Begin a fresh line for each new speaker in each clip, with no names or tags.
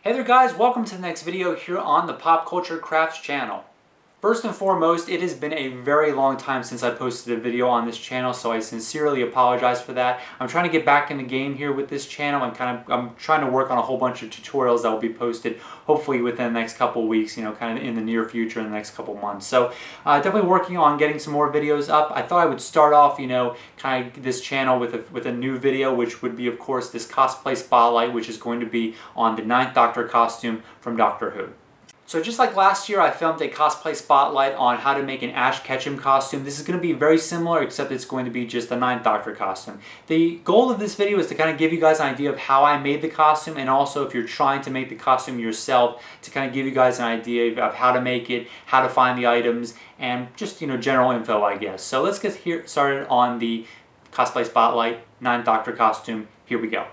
Hey there guys, welcome to the next video here on the PopCultureCrafts channel. First and foremost, it has been a very long time since I posted a video on this channel, so I sincerely apologize for that. I'm trying to get back in the game here with this channel. I'm trying to work on a whole bunch of tutorials that will be posted hopefully within the next couple of weeks, kind of in the near future, in the next couple of months. So definitely working on getting some more videos up. I thought I would start off, kind of this channel with a new video, which would be, of course, this cosplay spotlight, which is going to be on the 9th Doctor costume from Doctor Who. So just like last year, I filmed a cosplay spotlight on how to make an Ash Ketchum costume. This is going to be very similar, except it's going to be just the 9th Doctor costume. The goal of this video is to kind of give you guys an idea of how I made the costume, and also if you're trying to make the costume yourself, to kind of give you guys an idea of how to make it, how to find the items, and just, general info, I guess. So let's get started on the cosplay spotlight 9th Doctor costume. Here we go.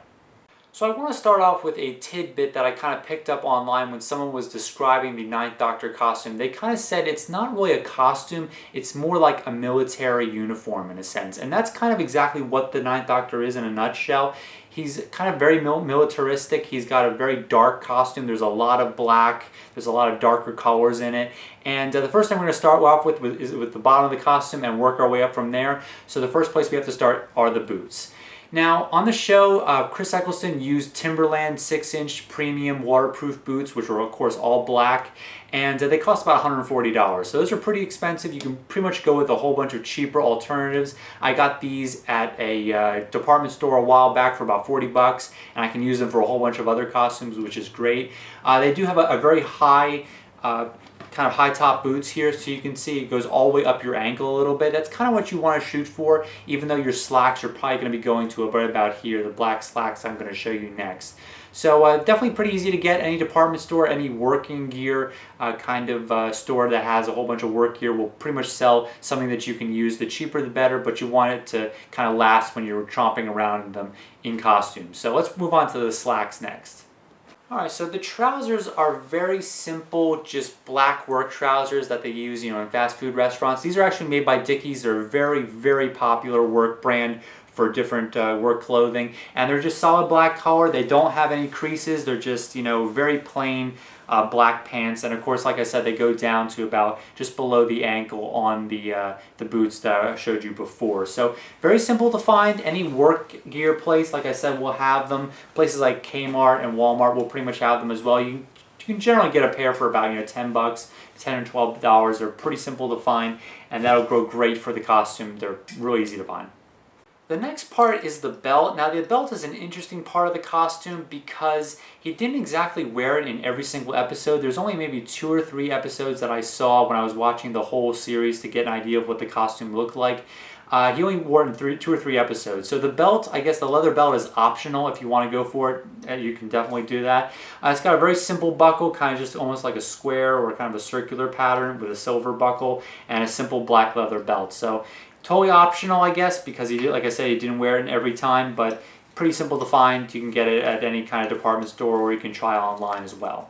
So I want to start off with a tidbit that I kind of picked up online when someone was describing the 9th Doctor costume. They kind of said it's not really a costume, it's more like a military uniform in a sense. And that's kind of exactly what the 9th Doctor is in a nutshell. He's kind of very militaristic. He's got a very dark costume. There's a lot of black. There's a lot of darker colors in it. And the first thing we're going to start off with is with the bottom of the costume and work our way up from there. So the first place we have to start are the boots. Now, on the show, Chris Eccleston used Timberland 6-inch premium waterproof boots, which were, of course, all black, and they cost about $140. So those are pretty expensive. You can pretty much go with a whole bunch of cheaper alternatives. I got these at a department store a while back for about 40 bucks, and I can use them for a whole bunch of other costumes, which is great. They do have a very high kind of high top boots here, so you can see it goes all the way up your ankle a little bit. That's kind of what you want to shoot for, even though your slacks are probably going to be going to right about here, the black slacks I'm going to show you next. So definitely pretty easy to get. Any department store, any working gear kind of store that has a whole bunch of work gear will pretty much sell something that you can use. The cheaper the better, but you want it to kind of last when you're chomping around them in costume. So let's move on to the slacks next. Alright, so the trousers are very simple, just black work trousers that they use, in fast food restaurants. These are actually made by Dickies. They're a very, very popular work brand for different work clothing, and they're just solid black color. They don't have any creases. They're just, very plain black pants, and of course, like I said, they go down to about just below the ankle on the boots that I showed you before. So very simple to find. Any work gear place, like I said, will have them. Places like Kmart and Walmart will pretty much have them as well. You can generally get a pair for about 10 bucks, $10 or $12. They're pretty simple to find, and that'll go great for the costume. They're really easy to find. The next part is the belt. Now the belt is an interesting part of the costume because he didn't exactly wear it in every single episode. There's only maybe 2 or 3 episodes that I saw when I was watching the whole series to get an idea of what the costume looked like. He only wore it in 2 or 3 episodes. So the belt, I guess the leather belt is optional if you want to go for it. You can definitely do that. It's got a very simple buckle, kind of just almost like a square or kind of a circular pattern with a silver buckle and a simple black leather belt. So totally optional, I guess, because like I said, he didn't wear it every time, but pretty simple to find. You can get it at any kind of department store, or you can try online as well.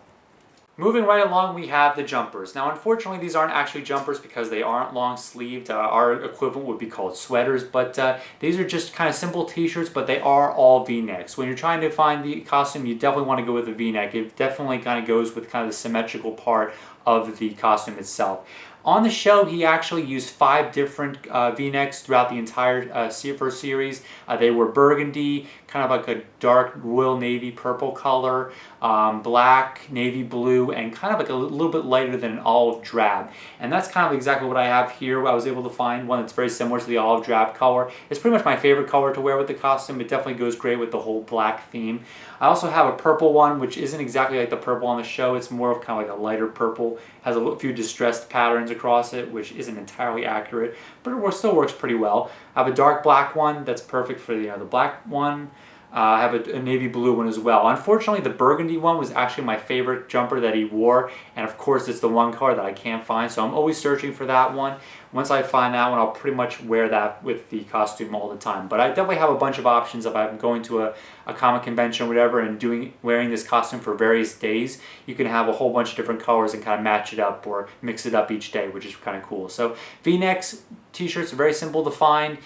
Moving right along, we have the jumpers. Now, unfortunately, these aren't actually jumpers because they aren't long-sleeved. Our equivalent would be called sweaters, but these are just kind of simple t-shirts, but they are all V-necks. When you're trying to find the costume, you definitely want to go with a V-neck. It definitely kind of goes with kind of the symmetrical part of the costume itself. On the show, he actually used 5 different V-necks throughout the entire first series. They were burgundy, kind of like a dark royal navy purple color, black, navy blue, and kind of like a little bit lighter than an olive drab. And that's kind of exactly what I have here. I was able to find one that's very similar to the olive drab color. It's pretty much my favorite color to wear with the costume. It definitely goes great with the whole black theme. I also have a purple one, which isn't exactly like the purple on the show. It's more of kind of like a lighter purple. Has a few distressed patterns across it, which isn't entirely accurate, but it still works pretty well. I have a dark black one that's perfect for the black one. I have a navy blue one as well. Unfortunately, the burgundy one was actually my favorite jumper that he wore, and of course it's the one color that I can't find, so I'm always searching for that one. Once I find that one, I'll pretty much wear that with the costume all the time. But I definitely have a bunch of options if I'm going to a comic convention or whatever and wearing this costume for various days. You can have a whole bunch of different colors and kind of match it up or mix it up each day, which is kind of cool. So V-necks, t-shirts are very simple to find,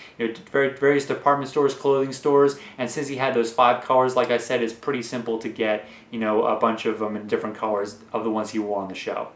various department stores, clothing stores, and since he had those 5 colors, like I said, it's pretty simple to get, a bunch of them in different colors of the ones he wore on the show.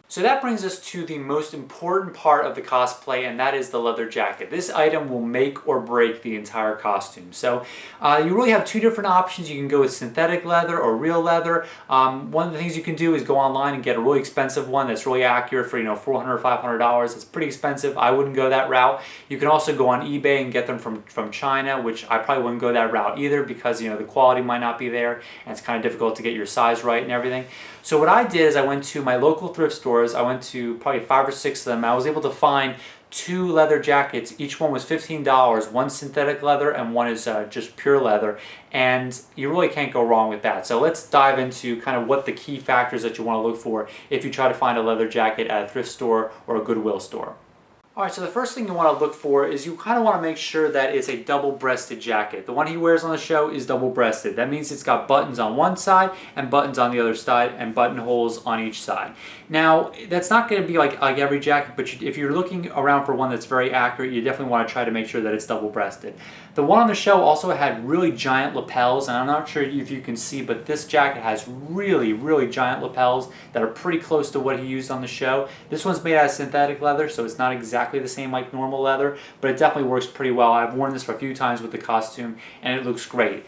So that brings us to the most important part of the cosplay, and that is the leather jacket. This item will make or break the entire costume. So you really have 2 different options. You can go with synthetic leather or real leather. One of the things you can do is go online and get a really expensive one that's really accurate for $400 or $500. It's pretty expensive. I wouldn't go that route. You can also go on eBay and get them from China, which I probably wouldn't go that route either because the quality might not be there and it's kind of difficult to get your size right and everything. So what I did is I went to my local thrift stores. I went to probably 5 or 6 of them. I was able to find 2 leather jackets. Each one was $15. One synthetic leather and one is just pure leather. And you really can't go wrong with that. So let's dive into kind of what the key factors that you want to look for if you try to find a leather jacket at a thrift store or a Goodwill store. Alright, so the first thing you want to look for is you kind of want to make sure that it's a double-breasted jacket. The one he wears on the show is double-breasted. That means it's got buttons on one side and buttons on the other side and buttonholes on each side. Now, that's not going to be like every jacket, but if you're looking around for one that's very accurate, you definitely want to try to make sure that it's double-breasted. The one on the show also had really giant lapels, and I'm not sure if you can see, but this jacket has really, really giant lapels that are pretty close to what he used on the show. This one's made out of synthetic leather, so it's not exactly the same like normal leather, but it definitely works pretty well. I've worn this for a few times with the costume, and it looks great.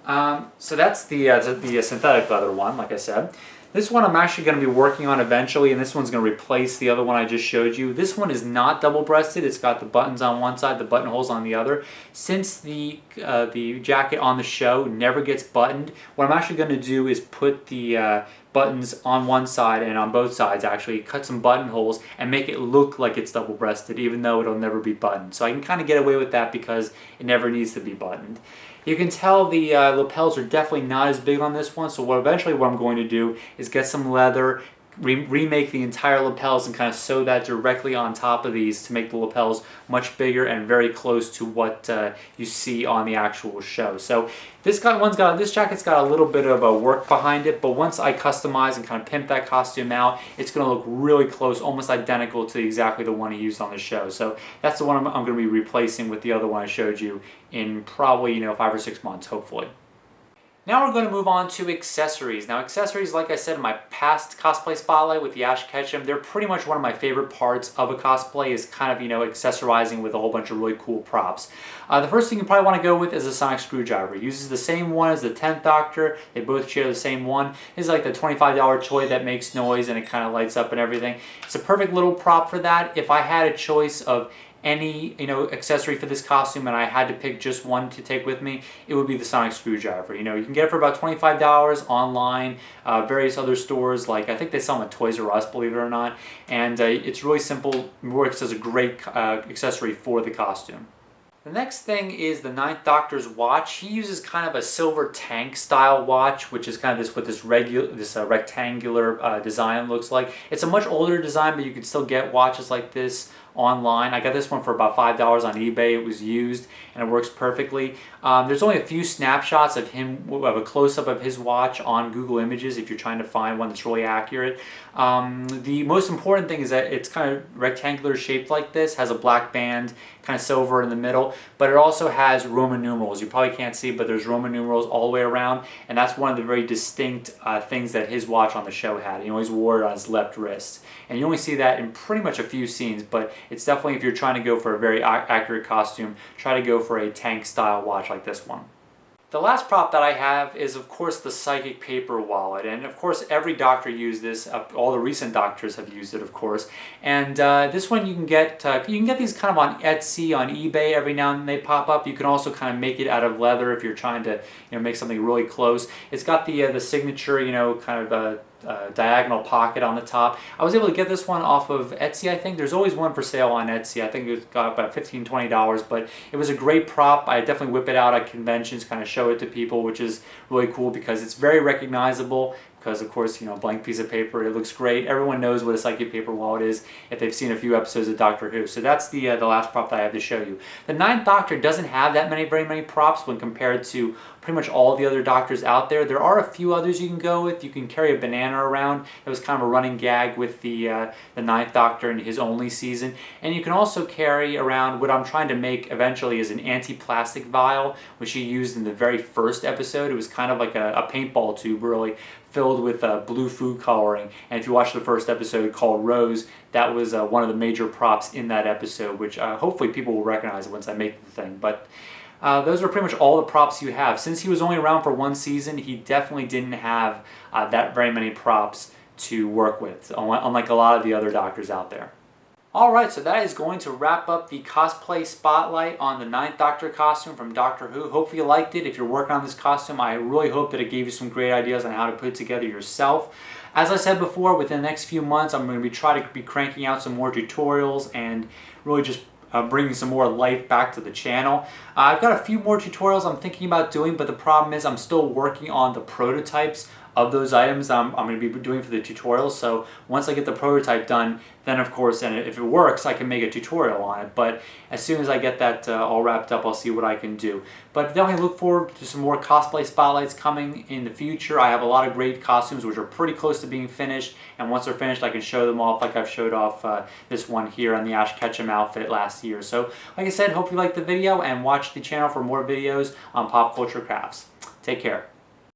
So that's the synthetic leather one, like I said. This one I'm actually going to be working on eventually, and this one's going to replace the other one I just showed you. This one is not double-breasted. It's got the buttons on one side, the buttonholes on the other. Since the jacket on the show never gets buttoned, what I'm actually going to do is put the buttons on one side and on both sides, actually cut some buttonholes and make it look like it's double-breasted, even though it'll never be buttoned. So I can kind of get away with that because it never needs to be buttoned. You can tell the lapels are definitely not as big on this one, so eventually what I'm going to do is get some leather, remake the entire lapels and kind of sew that directly on top of these to make the lapels much bigger and very close to what you see on the actual show. So this jacket's got a little bit of a work behind it, but once I customize and kind of pimp that costume out, it's going to look really close, almost identical to exactly the one he used on the show. So that's the one I'm going to be replacing with the other one I showed you in probably 5 or 6 months, hopefully. Now we're going to move on to accessories. Now accessories, like I said in my past cosplay spotlight with the Ash Ketchum, they're pretty much one of my favorite parts of a cosplay is kind of, accessorizing with a whole bunch of really cool props. The first thing you probably want to go with is a sonic screwdriver. It uses the same one as the 10th Doctor. They both share the same one. It's like the $25 toy that makes noise and it kind of lights up and everything. It's a perfect little prop for that. If I had a choice of any accessory for this costume and I had to pick just one to take with me, it would be the sonic screwdriver. You can get it for about $25 online, various other stores, like I think they sell them at Toys R Us, believe it or not, and it's really simple, works as a great accessory for the costume. The next thing is the 9th Doctor's watch. He uses kind of a silver tank style watch, which is kind of what this rectangular design looks like. It's a much older design, but you can still get watches like this online. I got this one for about $5 on eBay. It was used and it works perfectly. There's only a few snapshots of a close-up of his watch on Google Images if you're trying to find one that's really accurate. The most important thing is that it's kind of rectangular shaped like this, has a black band, kind of silver in the middle, but it also has Roman numerals. You probably can't see, but there's Roman numerals all the way around, and that's one of the very distinct things that his watch on the show had. He always wore it on his left wrist, and you only see that in pretty much a few scenes, but it's definitely, if you're trying to go for a very accurate costume, try to go for a tank style watch like this one. The last prop that I have is, of course, the psychic paper wallet, and of course every doctor used this. All the recent doctors have used it, of course. And this one you can get these kind of on Etsy, on eBay. Every now and then they pop up. You can also kind of make it out of leather if you're trying to make something really close. It's got the signature kind of diagonal pocket on the top. I was able to get this one off of Etsy, I think. There's always one for sale on Etsy. I think it got about $15, $20, but it was a great prop. I definitely whip it out at conventions, kind of show it to people, which is really cool because it's very recognizable, because of course, you know, blank piece of paper, it looks great. Everyone knows what a psychic paper wallet is if they've seen a few episodes of Doctor Who. So that's the last prop that I have to show you. The Ninth Doctor doesn't have that very many props when compared to pretty much all the other Doctors out there. There are a few others you can go with. You can carry a banana around. It was kind of a running gag with the Ninth Doctor in his only season. And you can also carry around what I'm trying to make eventually is an anti-plastic vial, which he used in the very first episode. It was kind of like a paintball tube, really, filled with blue food coloring. And if you watch the first episode called Rose, that was one of the major props in that episode, which hopefully people will recognize once I make the thing. But those are pretty much all the props you have. Since he was only around for one season, he definitely didn't have that very many props to work with, unlike a lot of the other Doctors out there. Alright, so that is going to wrap up the cosplay spotlight on the Ninth Doctor costume from Doctor Who. Hopefully you liked it. If you're working on this costume, I really hope that it gave you some great ideas on how to put it together yourself. As I said before, within the next few months, I'm going to try to be cranking out some more tutorials and really just bringing some more life back to the channel. I've got a few more tutorials I'm thinking about doing, but the problem is I'm still working on the prototypes of those items I'm going to be doing for the tutorials. So once I get the prototype done, then of course, and if it works, I can make a tutorial on it. But as soon as I get that all wrapped up, I'll see what I can do. But definitely look forward to some more cosplay spotlights coming in the future. I have a lot of great costumes which are pretty close to being finished, and once they're finished I can show them off like I've showed off this one here on the Ash Ketchum outfit last year. So like I said, hope you liked the video and watch the channel for more videos on Pop Culture Crafts. Take care.